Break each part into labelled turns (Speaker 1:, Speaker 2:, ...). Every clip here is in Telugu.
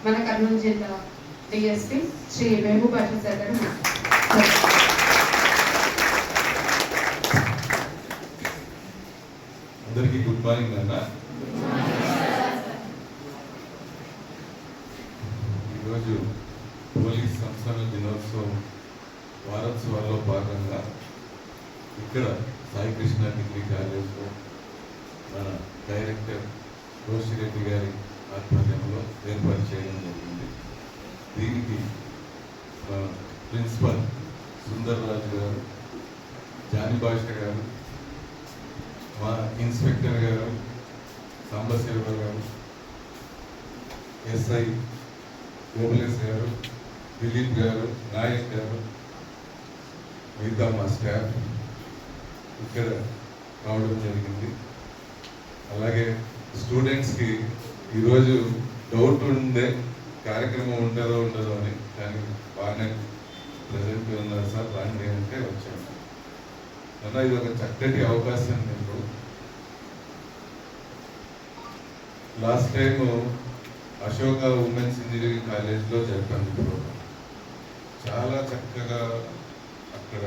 Speaker 1: మన కర్నూలు జిల్లా డిఎస్పీ శ్రీ మహబూబ్ బాషా సార్ గారు.
Speaker 2: అందరికీ గుడ్ మార్నింగ్ అన్న. ఈరోజు పోలీస్ సంస్థల దినోత్సవం వారోత్సవాల్లో భాగంగా ఇక్కడ సాయికృష్ణ డిగ్రీ కాలేజ్లో మన డైరెక్టర్ రోషిరెడ్డి గారి ఆధ్వర్యంలో ఏర్పాటు చేయడం జరిగింది. దీనికి ప్రిన్సిపల్ సుందర్రాజు గారు, జాని భాష గారు, మా ఇన్స్పెక్టర్ గారు సాంబశివ గారు, ఎస్ఐ గోబులేస్ గారు, దిలీప్ గారు, నాయక్ గారు, మిగతా మా స్టాఫ్ ఇక్కడ రావడం జరిగింది. అలాగే స్టూడెంట్స్కి ఈరోజు డౌట్ ఉండే కార్యక్రమం ఉంటుందో అని, కానీ బాగానే ప్రజెంట్ ఉన్నారు సార్, రాండి అంటే వచ్చాను అన్న. ఇది ఒక చక్కటి అవకాశం. మీకు last time Ashoka women's engineering కాలేజ్లో జరిపాను ప్రోగ్రామ్. చాలా చక్కగా అక్కడ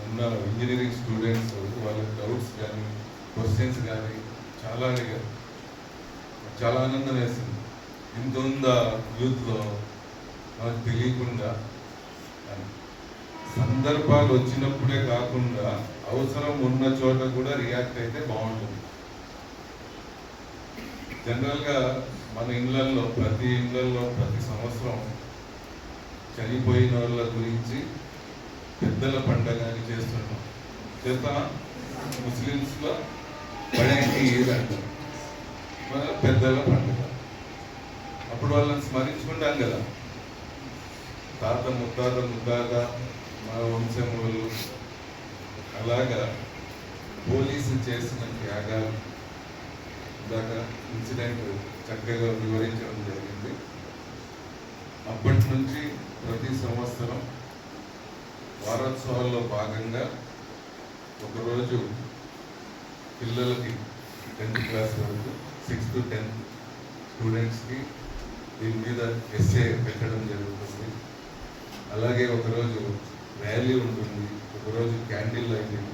Speaker 2: ఉన్న ఇంజనీరింగ్ స్టూడెంట్స్ వాళ్ళ డౌట్స్ కానీ క్వశ్చన్స్ కానీ చాలా అడిగారు. చాలా ఆనందం వేసింది. ఇంత ఉందా యూత్లో మనకు తెలియకుండా. సందర్భాలు వచ్చినప్పుడే కాకుండా అవసరం ఉన్న చోట కూడా రియాక్ట్ అయితే బాగుంటుంది. జనరల్గా మన ఇళ్లలో ప్రతి సంవత్సరం చనిపోయిన వాళ్ళ గురించి పెద్దల పండగ అని చేస్తామా? ముస్లిమ్స్లో పడేకి ఏదంటారు, మన పెద్దల పండుగ. అప్పుడు వాళ్ళని స్మరించుకుంటాం కదా, తాత ముత్తాత మా వంశములు. అలాగా పోలీసు చేసిన త్యాగాలు ఇందాక ఇన్సిడెంట్ చక్కగా వివరించడం జరిగింది. అప్పటి నుంచి ప్రతి సంవత్సరం వారోత్సవాల్లో భాగంగా ఒకరోజు పిల్లలకి 10th క్లాస్ వరకు 6th to 10th స్టూడెంట్స్కి దీని మీద ఎస్ఏ పెట్టడం జరుగుతుంది. అలాగే ఒకరోజు ర్యాలీ ఉంటుంది, ఒకరోజు క్యాండిల్ లైటింగ్,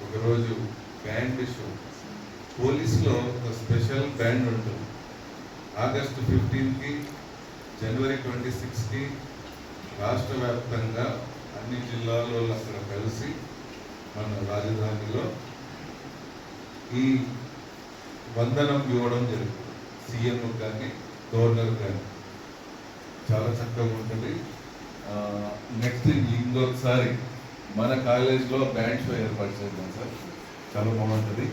Speaker 2: ఒకరోజు బ్యాండ్ షో. పోలీస్లో ఒక స్పెషల్ బ్యాండ్ ఉంటుంది. ఆగస్టు 15కి, జనవరి 26కి రాష్ట్ర వ్యాప్తంగా అన్ని జిల్లాల్లో అక్కడ కలిసి మన రాజధానిలో ఈ వందనం ఇవ్వడం జరుగుతుంది. సీఎం కానీ గవర్నర్ కానీ చాలా చక్కగా ఉంటుంది. నెక్స్ట్ ఇంకొకసారి మన కాలేజ్లో బ్యాండ్ షో ఏర్పాటు చేద్దాం సార్, చాలా బాగుంటుంది.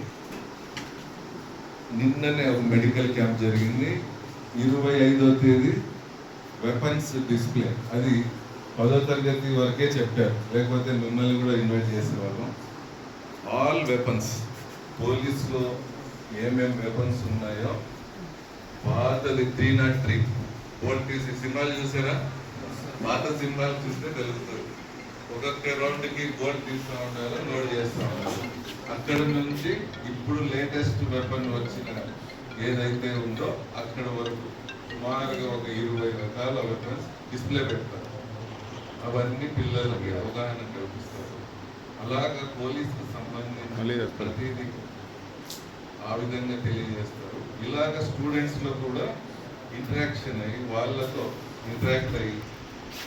Speaker 2: నిన్ననే ఒక మెడికల్ క్యాంప్ జరిగింది. 25వ తేదీ వెపన్స్ డిస్ప్లే, అది 10వ తరగతి వరకే చెప్పారు, లేకపోతే మిమ్మల్ని కూడా ఇన్వైట్ చేసేవాళ్ళం. ఆల్ వెపన్స్, పోలీసులో ఏమేమి వెపన్స్ ఉన్నాయో, పాతది 303 బోల్ట్ తీసి సినిమాలు చూసారా? పాత సినిమాలు చూస్తే తెలుస్తుంది. ఒక్కొక్క రౌండ్కి బోల్ట్ తీస్తూ ఉండాలి, లోడ్ చేస్తూ ఉండాలి. అక్కడ నుంచి ఇప్పుడు లేటెస్ట్ వెపన్ వచ్చిన ఏదైతే ఉందో అక్కడ వరకు సుమారుగా ఒక 20 రకాల వెపన్స్ డిస్ప్లే పెడతారు. అవన్నీ పిల్లలకి అవగాహన కల్పిస్తారు. అలాగా పోలీసుకు సంబంధించిన ప్రతిదీ ఆ విధంగా తెలియజేస్తారు. ఇలాగ స్టూడెంట్స్లో కూడా ఇంటరాక్షన్ అయ్యి, వాళ్ళతో ఇంటరాక్ట్ అయ్యి,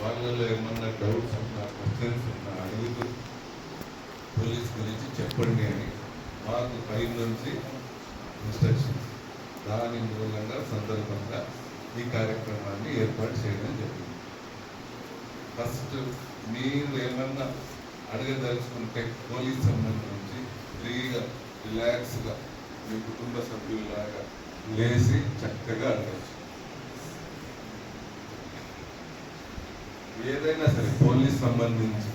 Speaker 2: వాళ్ళలో ఏమన్నా డౌట్స్ ఉన్నా, క్వశ్చన్స్ ఉన్నా అడుగుతూ పోలీస్ గురించి చెప్పండి అని మాకు పై నుంచి ఇన్స్ట్రక్షన్స్. దాని మూలంగా సందర్భంగా ఈ కార్యక్రమాన్ని ఏర్పాటు చేయడం జరిగింది. ఫస్ట్ మీరు ఏమన్నా అడగదలుచుకుంటే పోలీస్ సంబంధించి ఫ్రీగా రిలాక్స్గా మీ కుటుంబ సభ్యుల్లాగా లేచి చక్కగా అడగచ్చు. ఏదైనా సరే పోలీస్ సంబంధించి